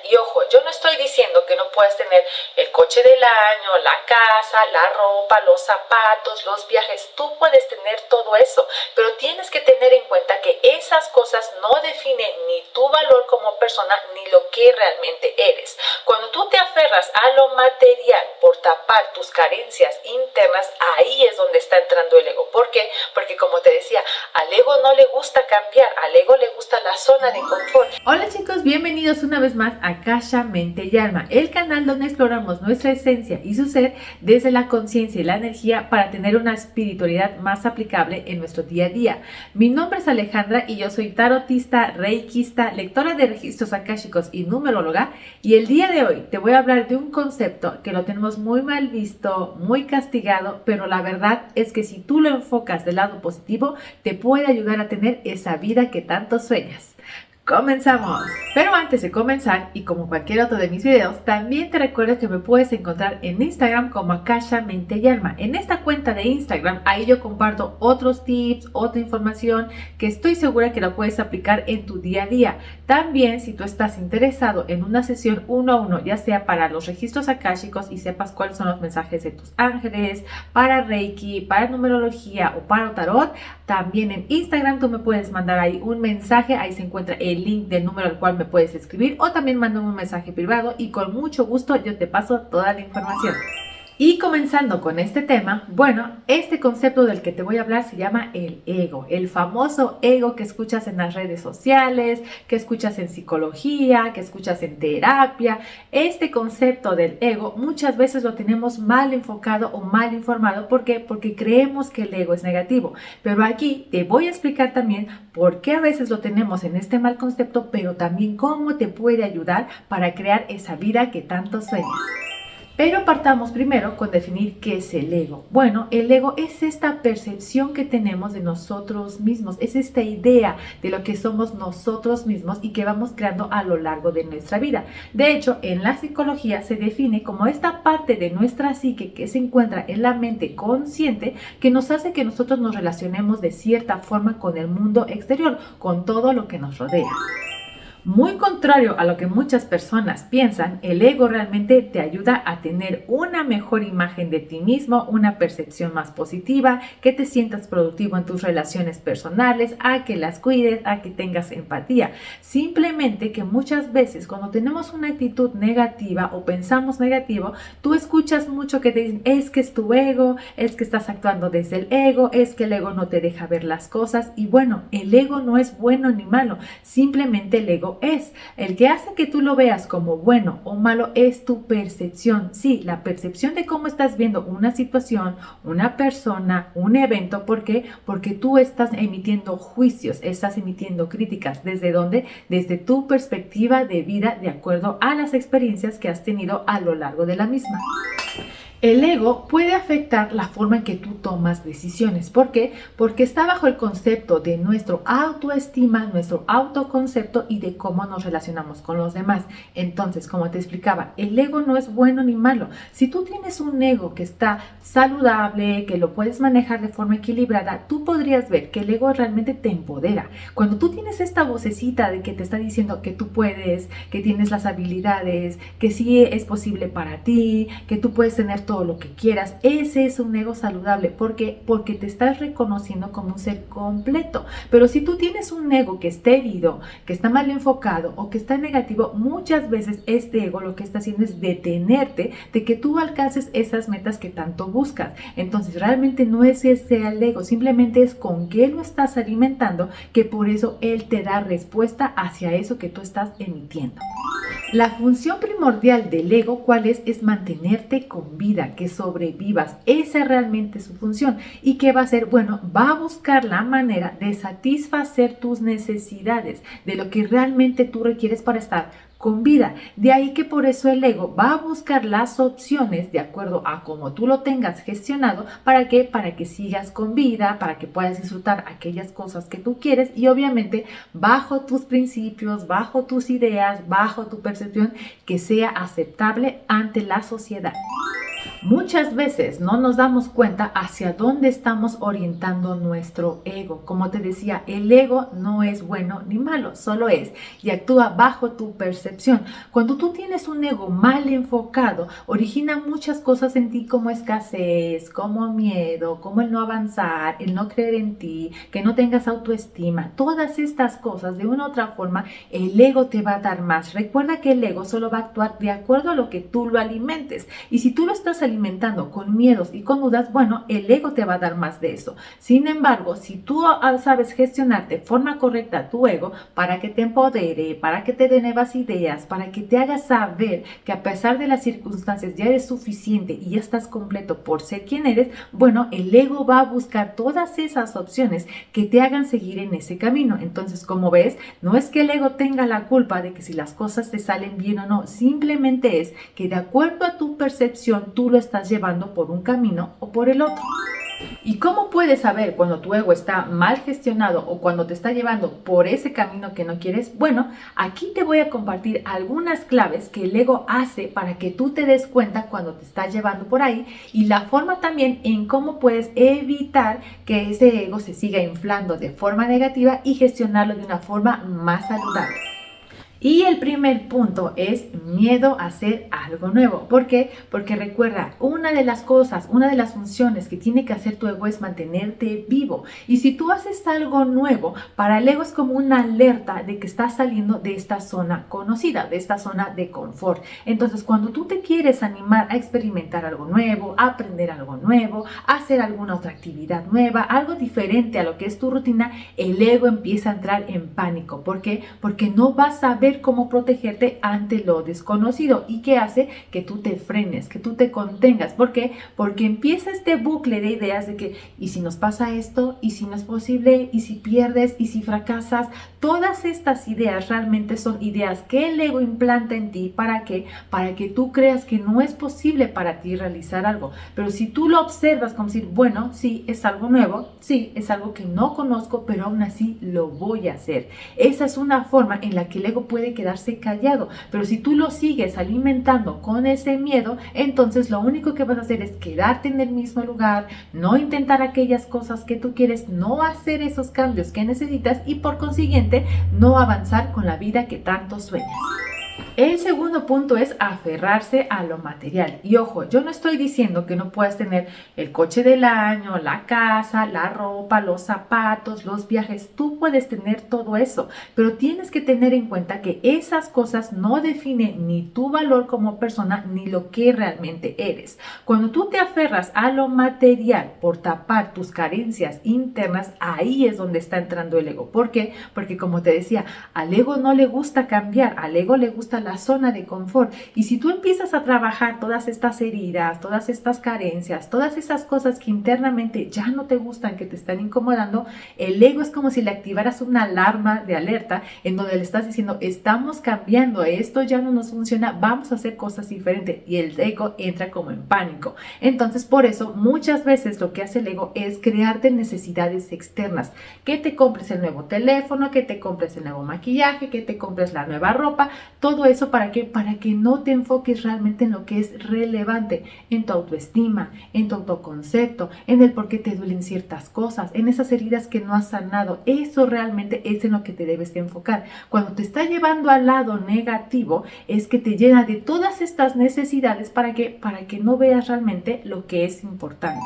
Y ojo, yo no estoy diciendo que no puedas tener el coche del año, la casa, la ropa, los zapatos, los viajes. Tú puedes tener todo eso, pero tienes que tener en cuenta que esas cosas no definen ni tu valor como persona ni lo que realmente eres. Cuando tú te aferras a lo material por tapar tus carencias internas, ahí es donde está entrando el ego. ¿Por qué? Porque como te decía, al ego no le gusta cambiar, al ego le gusta la zona de confort. Hola chicos, bienvenidos una vez más a Akasha Mente y Alma, el canal donde exploramos nuestra esencia y su ser desde la conciencia y la energía para tener una espiritualidad más aplicable en nuestro día a día. Mi nombre es Alejandra y yo soy tarotista, reikista, lectora de registros akáshicos y numeróloga, y el día de hoy te voy a hablar de un concepto que lo tenemos muy mal visto, muy castigado, pero la verdad es que si tú lo enfocas del lado positivo, te puede ayudar a tener esa vida que tanto sueñas. ¡Comenzamos! Pero antes de comenzar, y como cualquier otro de mis videos, también te recuerdo que me puedes encontrar en Instagram como Akasha Mente y Alma. En esta cuenta de Instagram, ahí yo comparto otros tips, otra información que estoy segura que la puedes aplicar en tu día a día. También, si tú estás interesado en una sesión 1 a 1, ya sea para los registros akáshicos y sepas cuáles son los mensajes de tus ángeles, para Reiki, para numerología o para tarot, también en Instagram tú me puedes mandar ahí un mensaje, ahí se encuentra el link del número al cual me puedes escribir, o también mándame un mensaje privado y con mucho gusto yo te paso toda la información. Y comenzando con este tema, bueno, este concepto del que te voy a hablar se llama el ego, el famoso ego que escuchas en las redes sociales, que escuchas en psicología, que escuchas en terapia. Este concepto del ego muchas veces lo tenemos mal enfocado o mal informado. ¿Por qué? Porque creemos que el ego es negativo. Pero aquí te voy a explicar también por qué a veces lo tenemos en este mal concepto, pero también cómo te puede ayudar para crear esa vida que tanto sueñas. Pero partamos primero con definir qué es el ego. Bueno, el ego es esta percepción que tenemos de nosotros mismos, es esta idea de lo que somos nosotros mismos y que vamos creando a lo largo de nuestra vida. De hecho, en la psicología se define como esta parte de nuestra psique que se encuentra en la mente consciente que nos hace que nosotros nos relacionemos de cierta forma con el mundo exterior, con todo lo que nos rodea. Muy contrario a lo que muchas personas piensan, el ego realmente te ayuda a tener una mejor imagen de ti mismo, una percepción más positiva, que te sientas productivo en tus relaciones personales, a que las cuides, a que tengas empatía. Simplemente que muchas veces cuando tenemos una actitud negativa o pensamos negativo, tú escuchas mucho que te dicen, es que es tu ego, es que estás actuando desde el ego, es que el ego no te deja ver las cosas. Y bueno, el ego no es bueno ni malo, simplemente el ego es. El que hace que tú lo veas como bueno o malo es tu percepción. Sí, la percepción de cómo estás viendo una situación, una persona, un evento. ¿Por qué? Porque tú estás emitiendo juicios, estás emitiendo críticas. ¿Desde dónde? Desde tu perspectiva de vida, de acuerdo a las experiencias que has tenido a lo largo de la misma. El ego puede afectar la forma en que tú tomas decisiones. ¿Por qué? Porque está bajo el concepto de nuestro autoestima, nuestro autoconcepto y de cómo nos relacionamos con los demás. Entonces, como te explicaba, el ego no es bueno ni malo. Si tú tienes un ego que está saludable, que lo puedes manejar de forma equilibrada, tú podrías ver que el ego realmente te empodera. Cuando tú tienes esta vocecita de que te está diciendo que tú puedes, que tienes las habilidades, que sí es posible para ti, que tú puedes tener todo lo que quieras, ese es un ego saludable. ¿Por qué? Porque te estás reconociendo como un ser completo. Pero si tú tienes un ego que está herido, que está mal enfocado o que está negativo, muchas veces este ego lo que está haciendo es detenerte de que tú alcances esas metas que tanto buscas. Entonces realmente no es ese el ego, simplemente es con qué lo estás alimentando, que por eso él te da respuesta hacia eso que tú estás emitiendo. La función primordial del ego, ¿cuál es? Es mantenerte con vida, que sobrevivas. Esa es realmente su función. ¿Y qué va a hacer? Bueno, va a buscar la manera de satisfacer tus necesidades, de lo que realmente tú requieres para estar con vida. De ahí que por eso el ego va a buscar las opciones de acuerdo a cómo tú lo tengas gestionado. ¿Para qué? Para que sigas con vida, para que puedas disfrutar aquellas cosas que tú quieres y obviamente bajo tus principios, bajo tus ideas, bajo tu percepción que sea aceptable ante la sociedad. Muchas veces no nos damos cuenta hacia dónde estamos orientando nuestro ego. Como te decía, el ego no es bueno ni malo, solo es y actúa bajo tu percepción. Cuando tú tienes un ego mal enfocado, origina muchas cosas en ti como escasez, como miedo, como el no avanzar, el no creer en ti, que no tengas autoestima. Todas estas cosas, de una u otra forma, el ego te va a dar más. Recuerda que el ego solo va a actuar de acuerdo a lo que tú lo alimentes. Y si tú lo estás alimentando con miedos y con dudas, bueno, el ego te va a dar más de eso. Sin embargo, si tú sabes gestionar de forma correcta tu ego para que te empodere, para que te dé nuevas ideas, para que te haga saber que a pesar de las circunstancias ya eres suficiente y ya estás completo por ser quien eres, bueno, el ego va a buscar todas esas opciones que te hagan seguir en ese camino. Entonces, como ves, no es que el ego tenga la culpa de que si las cosas te salen bien o no, simplemente es que de acuerdo a tu percepción, tú lo estás llevando por un camino o por el otro. ¿Y cómo puedes saber cuando tu ego está mal gestionado o cuando te está llevando por ese camino que no quieres? Bueno, aquí te voy a compartir algunas claves que el ego hace para que tú te des cuenta cuando te está llevando por ahí y la forma también en cómo puedes evitar que ese ego se siga inflando de forma negativa y gestionarlo de una forma más saludable. Y el primer punto es miedo a hacer algo nuevo. ¿Por qué? Porque recuerda, una de las cosas, una de las funciones que tiene que hacer tu ego es mantenerte vivo. Y si tú haces algo nuevo, para el ego es como una alerta de que estás saliendo de esta zona conocida, de esta zona de confort. Entonces, cuando tú te quieres animar a experimentar algo nuevo, a aprender algo nuevo, a hacer alguna otra actividad nueva, algo diferente a lo que es tu rutina, el ego empieza a entrar en pánico. ¿Por qué? Porque no vas a ver cómo protegerte ante lo desconocido y que hace que tú te frenes, que tú te contengas. ¿Por qué? Porque empieza este bucle de ideas de que ¿y si nos pasa esto? ¿Y si no es posible? ¿Y si pierdes? ¿Y si fracasas? Todas estas ideas realmente son ideas que el ego implanta en ti. ¿Para qué? Para que tú creas que no es posible para ti realizar algo. Pero si tú lo observas como decir, bueno, sí, es algo nuevo, sí, es algo que no conozco, pero aún así lo voy a hacer. Esa es una forma en la que el ego puede quedarse callado, pero si tú lo sigues alimentando con ese miedo, entonces lo único que vas a hacer es quedarte en el mismo lugar, no intentar aquellas cosas que tú quieres, no hacer esos cambios que necesitas y por consiguiente no avanzar con la vida que tanto sueñas. El segundo punto es aferrarse a lo material. Y ojo, yo no estoy diciendo que no puedas tener el coche del año, la casa, la ropa, los zapatos, los viajes. Tú puedes tener todo eso, pero tienes que tener en cuenta que esas cosas no definen ni tu valor como persona ni lo que realmente eres. Cuando tú te aferras a lo material por tapar tus carencias internas, ahí es donde está entrando el ego. ¿Por qué? Porque como te decía, al ego no le gusta cambiar, al ego le gusta la zona de confort. Y si tú empiezas a trabajar todas estas heridas, todas estas carencias, todas esas cosas que internamente ya no te gustan, que te están incomodando, el ego es como si le activaras una alarma de alerta en donde le estás diciendo, estamos cambiando, esto ya no nos funciona, vamos a hacer cosas diferentes. Y el ego entra como en pánico. Entonces, por eso, muchas veces lo que hace el ego es crearte necesidades externas. Que te compres el nuevo teléfono, que te compres el nuevo maquillaje, que te compres la nueva ropa, todo eso. ¿Para qué? Para que no te enfoques realmente en lo que es relevante, en tu autoestima, en tu autoconcepto, en el por qué te duelen ciertas cosas, en esas heridas que no has sanado. Eso realmente es en lo que te debes de enfocar. Cuando te está llevando al lado negativo, es que te llena de todas estas necesidades. ¿Para qué? Para que no veas realmente lo que es importante.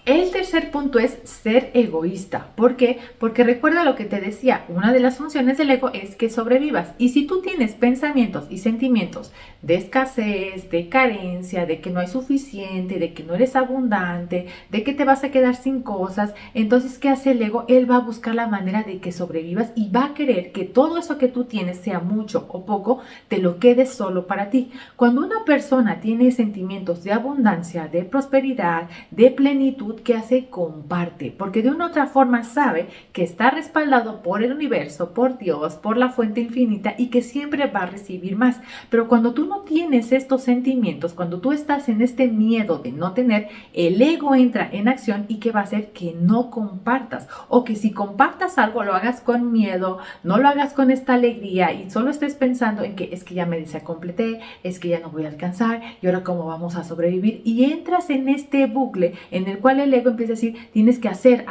El tercer punto es ser egoísta. ¿Por qué? Porque recuerda lo que te decía, una de las funciones del ego es que sobrevivas. Y si tú tienes pensamientos y sentimientos de escasez, de carencia, de que no hay suficiente, de que no eres abundante, de que te vas a quedar sin cosas, entonces ¿qué hace el ego? Él va a buscar la manera de que sobrevivas y va a querer que todo eso que tú tienes, sea mucho o poco, te lo quedes solo para ti. Cuando una persona tiene sentimientos de abundancia, de prosperidad, de plenitud, actitud que hace comparte, porque de una u otra forma sabe que está respaldado por el universo, por Dios, por la fuente infinita y que siempre va a recibir más. Pero cuando tú no tienes estos sentimientos, cuando tú estás en este miedo de no tener, el ego entra en acción y que va a hacer que no compartas, o que si compartas algo lo hagas con miedo, no lo hagas con esta alegría y solo estés pensando en que es que ya me completé, es que ya no voy a alcanzar y ahora cómo vamos a sobrevivir, y entras en este bucle en el cual el ego empieza a decir tienes que hacer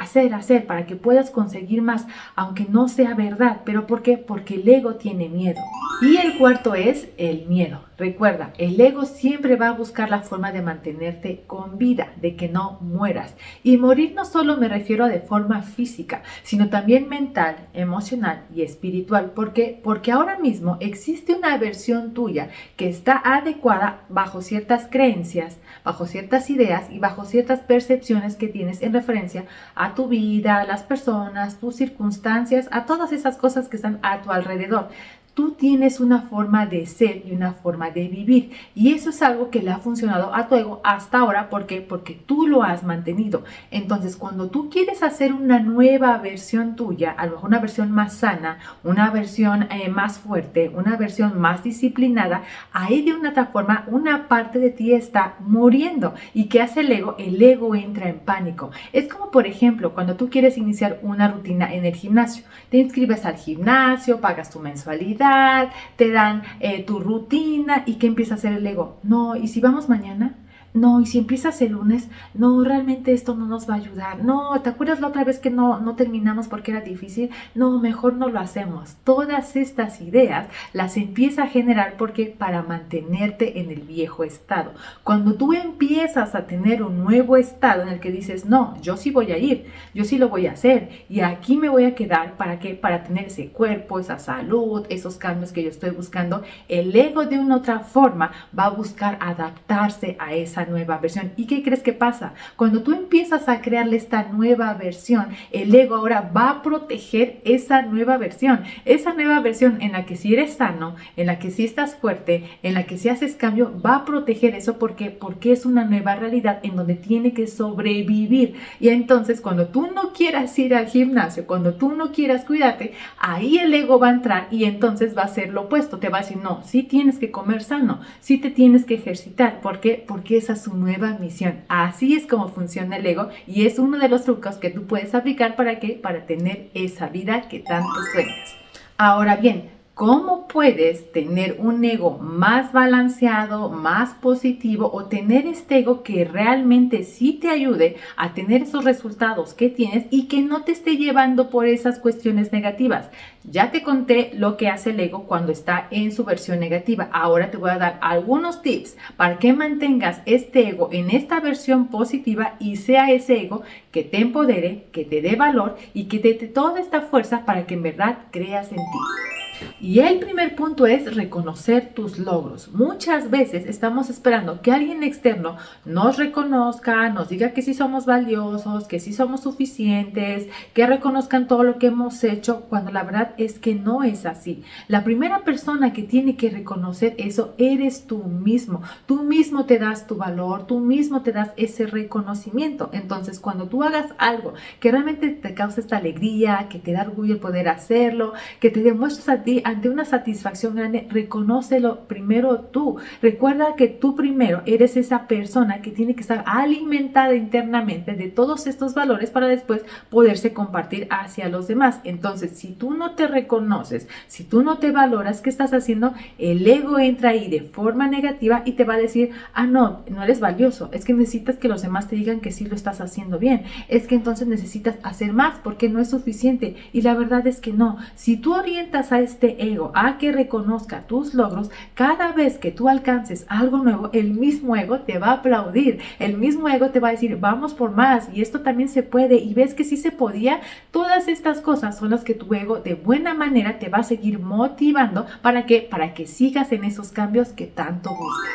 para que puedas conseguir más, aunque no sea verdad. ¿Pero por qué? Porque el ego tiene miedo. Y el cuarto es el miedo. Recuerda, el ego siempre va a buscar la forma de mantenerte con vida, de que no mueras. Y morir no solo me refiero a de forma física, sino también mental, emocional y espiritual. ¿Por qué? Porque ahora mismo existe una versión tuya que está adecuada bajo ciertas creencias, bajo ciertas ideas y bajo ciertas percepciones que tienes en referencia a tu vida, a las personas, tus circunstancias, a todas esas cosas que están a tu alrededor. Tú tienes una forma de ser y una forma de vivir, y eso es algo que le ha funcionado a tu ego hasta ahora. ¿Por qué? Porque tú lo has mantenido. Entonces, cuando tú quieres hacer una nueva versión tuya, a lo mejor una versión más sana, una versión más fuerte, una versión más disciplinada, ahí de una otra forma una parte de ti está muriendo. ¿Y qué hace el ego? El ego entra en pánico. Es como, por ejemplo, cuando tú quieres iniciar una rutina en el gimnasio, te inscribes al gimnasio, pagas tu mensualidad, te dan tu rutina, y ¿qué empieza a hacer el ego? No, ¿y si vamos mañana? No, y si empiezas el lunes, no, realmente esto no nos va a ayudar. No, ¿te acuerdas la otra vez que no terminamos porque era difícil? No, mejor no lo hacemos. Todas estas ideas las empieza a generar porque para mantenerte en el viejo estado. Cuando tú empiezas a tener un nuevo estado en el que dices, no, yo sí voy a ir, yo sí lo voy a hacer y aquí me voy a quedar, ¿para qué? Para tener ese cuerpo, esa salud, esos cambios que yo estoy buscando. El ego de una otra forma va a buscar adaptarse a esa nueva versión. ¿Y qué crees que pasa? Cuando tú empiezas a crearle esta nueva versión, el ego ahora va a proteger esa nueva versión en la que si eres sano, en la que si estás fuerte, en la que si haces cambio, va a proteger eso. Porque es una nueva realidad en donde tiene que sobrevivir. Y entonces cuando tú no quieras ir al gimnasio, cuando tú no quieras cuidarte, ahí el ego va a entrar y entonces va a ser lo opuesto. Te va a decir, no, sí tienes que comer sano, sí te tienes que ejercitar. ¿Por qué? Porque esa es su nueva misión. Así es como funciona el ego, y es uno de los trucos que tú puedes aplicar. ¿Para qué? Para tener esa vida que tanto sueñas. Ahora bien, ¿cómo puedes tener un ego más balanceado, más positivo, o tener este ego que realmente sí te ayude a tener esos resultados que tienes y que no te esté llevando por esas cuestiones negativas? Ya te conté lo que hace el ego cuando está en su versión negativa. Ahora te voy a dar algunos tips para que mantengas este ego en esta versión positiva y sea ese ego que te empodere, que te dé valor y que te dé toda esta fuerza para que en verdad creas en ti. Y el primer punto es reconocer tus logros. Muchas veces estamos esperando que alguien externo nos reconozca, nos diga que sí somos valiosos, que sí somos suficientes, que reconozcan todo lo que hemos hecho, cuando la verdad es que no es así. La primera persona que tiene que reconocer eso eres tú mismo. Tú mismo te das tu valor, tú mismo te das ese reconocimiento. Entonces, cuando tú hagas algo que realmente te causa esta alegría, que te da orgullo el poder hacerlo, que te demuestras a ti ante una satisfacción grande, reconócelo primero tú. Recuerda que tú primero eres esa persona que tiene que estar alimentada internamente de todos estos valores para después poderse compartir hacia los demás. Entonces, si tú no te reconoces, si tú no te valoras, ¿qué estás haciendo? El ego entra ahí de forma negativa y te va a decir, no eres valioso, es que necesitas que los demás te digan que sí lo estás haciendo bien, es que entonces necesitas hacer más porque no es suficiente. Y la verdad es que no. Si tú orientas a este ego a que reconozca tus logros, cada vez que tú alcances algo nuevo, el mismo ego te va a aplaudir, el mismo ego te va a decir, vamos por más, y esto también se puede, y ves que sí se podía. Todas estas cosas son las que tu ego de buena manera te va a seguir motivando. ¿Para qué? Para que sigas en esos cambios que tanto buscas.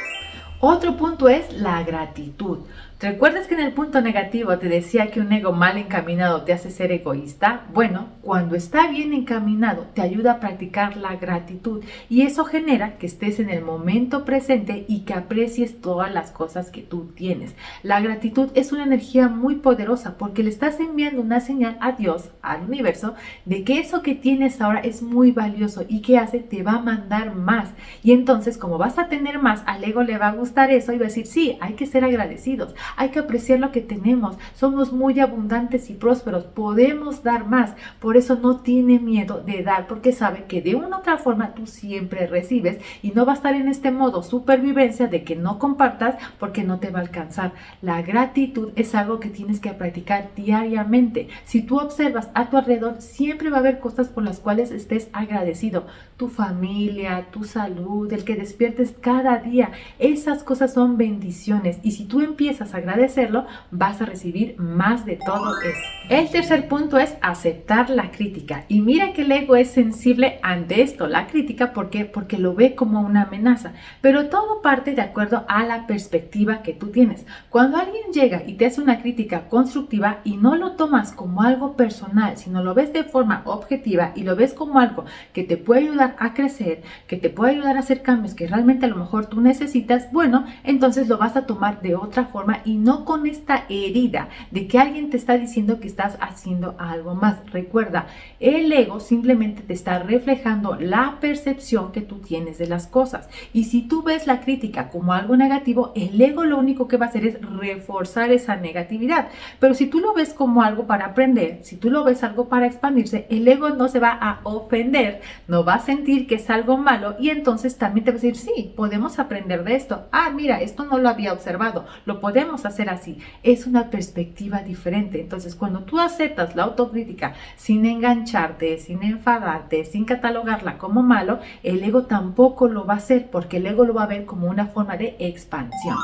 Otro punto es la gratitud. ¿Te recuerdas que en el punto negativo te decía que un ego mal encaminado te hace ser egoísta? Bueno, cuando está bien encaminado te ayuda a practicar la gratitud y eso genera que estés en el momento presente y que aprecies todas las cosas que tú tienes. La gratitud es una energía muy poderosa porque le estás enviando una señal a Dios, al universo, de que eso que tienes ahora es muy valioso y que hace te va a mandar más. Y entonces, como vas a tener más, al ego le va a gustar eso y va a decir, sí, hay que ser agradecidos. Hay que apreciar lo que tenemos, somos muy abundantes y prósperos, podemos dar más, por eso no tiene miedo de dar, porque sabe que de una u otra forma tú siempre recibes y no va a estar en este modo supervivencia de que no compartas porque no te va a alcanzar. La gratitud es algo que tienes que practicar diariamente. Si tú observas a tu alrededor, siempre va a haber cosas por las cuales estés agradecido. Tu familia, tu salud, el que despiertes cada día, esas cosas son bendiciones y si tú empiezas a agradecerlo, vas a recibir más de todo eso. El tercer punto es aceptar la crítica. Y mira que el ego es sensible ante esto, la crítica, ¿por qué? Porque lo ve como una amenaza. Pero todo parte de acuerdo a la perspectiva que tú tienes. Cuando alguien llega y te hace una crítica constructiva y no lo tomas como algo personal, sino lo ves de forma objetiva y lo ves como algo que te puede ayudar a crecer, que te puede ayudar a hacer cambios que realmente a lo mejor tú necesitas, bueno, entonces lo vas a tomar de otra forma y no con esta herida de que alguien te está diciendo que estás haciendo algo más. Recuerda, el ego simplemente te está reflejando la percepción que tú tienes de las cosas y si tú ves la crítica como algo negativo, el ego lo único que va a hacer es reforzar esa negatividad, pero si tú lo ves como algo para aprender, si tú lo ves algo para expandirse, el ego no se va a ofender, no va a sentir que es algo malo y entonces también te va a decir, sí, podemos aprender de esto, mira, esto no lo había observado, lo podemos hacer así. Es una perspectiva diferente. Entonces, cuando tú aceptas la autocrítica sin engancharte, sin enfadarte, sin catalogarla como malo, el ego tampoco lo va a hacer porque el ego lo va a ver como una forma de expansión.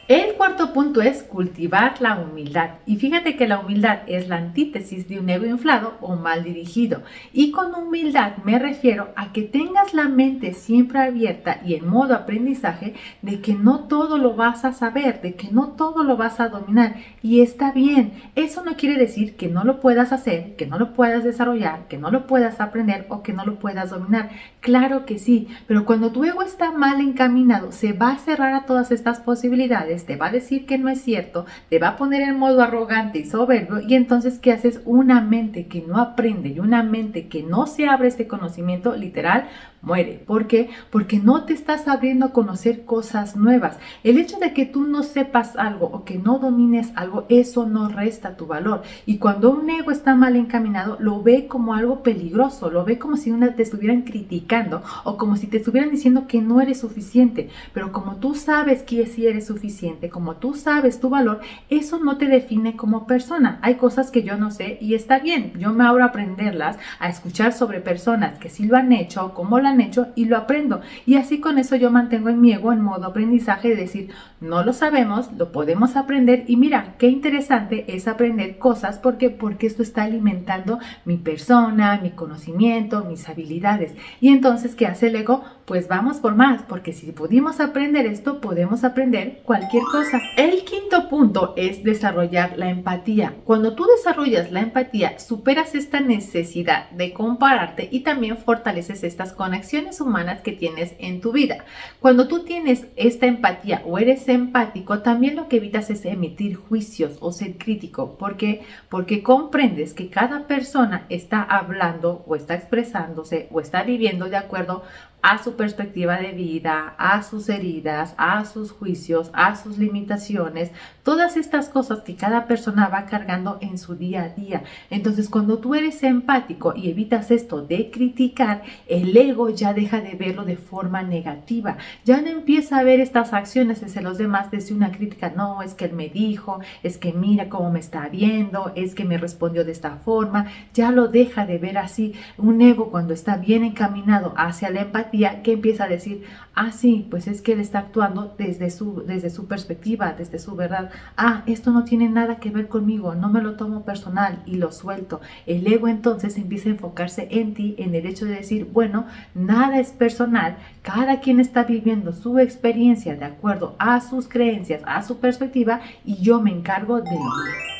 El cuarto punto es cultivar la humildad. Y fíjate que la humildad es la antítesis de un ego inflado o mal dirigido. Y con humildad me refiero a que tengas la mente siempre abierta y en modo aprendizaje de que no todo lo vas a saber, de que no todo lo vas a dominar. Y está bien. Eso no quiere decir que no lo puedas hacer, que no lo puedas desarrollar, que no lo puedas aprender o que no lo puedas dominar. Claro que sí, pero cuando tu ego está mal encaminado, se va a cerrar a todas estas posibilidades, te va a decir que no es cierto, te va a poner en modo arrogante y soberbio y entonces ¿qué haces? Una mente que no aprende y una mente que no se abre este conocimiento literal muere. ¿Por qué? Porque no te estás abriendo a conocer cosas nuevas. El hecho de que tú no sepas algo o que no domines algo, eso no resta tu valor. Y cuando un ego está mal encaminado, lo ve como algo peligroso, lo ve como si te estuvieran criticando o como si te estuvieran diciendo que no eres suficiente. Pero como tú sabes que sí eres suficiente, como tú sabes tu valor, eso no te define como persona. Hay cosas que yo no sé y está bien. Yo me abro a aprenderlas, a escuchar sobre personas que sí lo han hecho, cómo lo han hecho y lo aprendo. Y así con eso yo mantengo en mi ego en modo aprendizaje de decir, no lo sabemos, lo podemos aprender y mira, qué interesante es aprender cosas porque esto está alimentando mi persona, mi conocimiento, mis habilidades. Y entonces, ¿qué hace el ego? Pues vamos por más, porque si pudimos aprender esto, podemos aprender cualquier cosa. El quinto punto es desarrollar la empatía. Cuando tú desarrollas la empatía, superas esta necesidad de compararte y también fortaleces estas conexiones humanas que tienes en tu vida. Cuando tú tienes esta empatía o eres empático, también lo que evitas es emitir juicios o ser crítico. ¿Por qué? Porque comprendes que cada persona está hablando o está expresándose o está viviendo de acuerdo a su perspectiva de vida, a sus heridas, a sus juicios, a sus limitaciones, todas estas cosas que cada persona va cargando en su día a día. Entonces, cuando tú eres empático y evitas esto de criticar, el ego ya deja de verlo de forma negativa, ya no empieza a ver estas acciones desde los demás desde una crítica, no, es que él me dijo, es que mira cómo me está viendo, es que me respondió de esta forma, ya lo deja de ver así. Un ego cuando está bien encaminado hacia la empatía, empatía que empieza a decir, ah, sí, pues es que él está actuando desde su perspectiva, desde su verdad. Ah, esto no tiene nada que ver conmigo, no me lo tomo personal y lo suelto. El ego entonces empieza a enfocarse en ti, en el hecho de decir, bueno, nada es personal, cada quien está viviendo su experiencia de acuerdo a sus creencias, a su perspectiva, y yo me encargo de lo mío.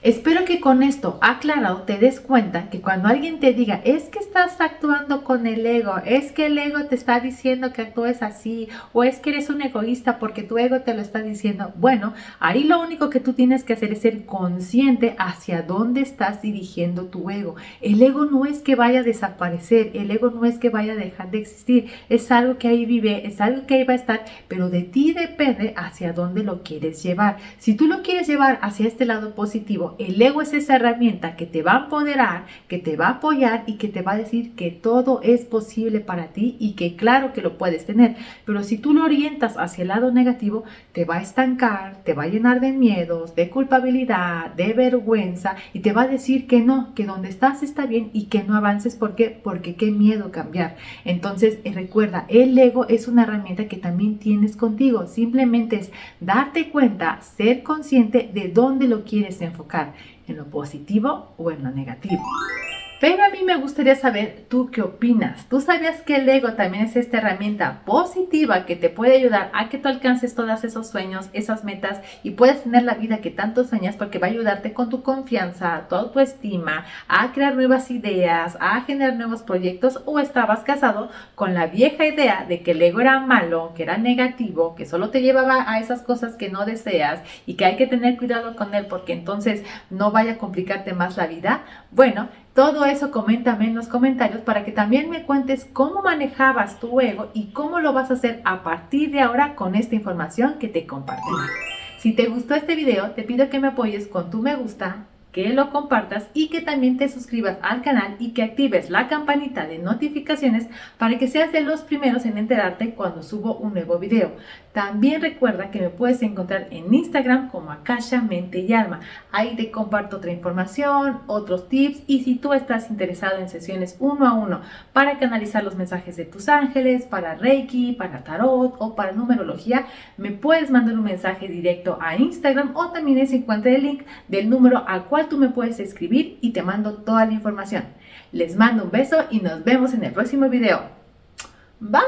Espero que con esto aclarado te des cuenta que cuando alguien te diga es que estás actuando con el ego, es que el ego te está diciendo que actúes así, o es que eres un egoísta porque tu ego te lo está diciendo, bueno, ahí lo único que tú tienes que hacer es ser consciente hacia dónde estás dirigiendo tu ego. El ego no es que vaya a desaparecer, el ego no es que vaya a dejar de existir, es algo que ahí vive, es algo que ahí va a estar, pero de ti depende hacia dónde lo quieres llevar. Si tú lo quieres llevar hacia este lado positivo, el ego es esa herramienta que te va a empoderar, que te va a apoyar y que te va a decir que todo es posible para ti y que claro que lo puedes tener. Pero si tú lo orientas hacia el lado negativo, te va a estancar, te va a llenar de miedos, de culpabilidad, de vergüenza y te va a decir que no, que donde estás está bien y que no avances. ¿Por qué? Porque qué miedo cambiar. Entonces recuerda, el ego es una herramienta que también tienes contigo. Simplemente es darte cuenta, ser consciente de dónde lo quieres enfocar, en lo positivo o en lo negativo. Pero a mí me gustaría saber, ¿tú qué opinas? ¿Tú sabías que el ego también es esta herramienta positiva que te puede ayudar a que tú alcances todos esos sueños, esas metas y puedas tener la vida que tanto sueñas, porque va a ayudarte con tu confianza, tu autoestima, a crear nuevas ideas, a generar nuevos proyectos? ¿O estabas casado con la vieja idea de que el ego era malo, que era negativo, que solo te llevaba a esas cosas que no deseas y que hay que tener cuidado con él porque entonces no vaya a complicarte más la vida? Bueno, todo eso coméntame en los comentarios para que también me cuentes cómo manejabas tu ego y cómo lo vas a hacer a partir de ahora con esta información que te compartí. Si te gustó este video, te pido que me apoyes con tu me gusta, que lo compartas y que también te suscribas al canal y que actives la campanita de notificaciones para que seas de los primeros en enterarte cuando subo un nuevo video. También recuerda que me puedes encontrar en Instagram como Akasha Mente y Alma. Ahí te comparto otra información, otros tips, y si tú estás interesado en sesiones 1 a 1 para canalizar los mensajes de tus ángeles, para Reiki, para Tarot o para numerología, me puedes mandar un mensaje directo a Instagram o también se encuentra el link del número al cual tú me puedes escribir y te mando toda la información. Les mando un beso y nos vemos en el próximo video. Bye.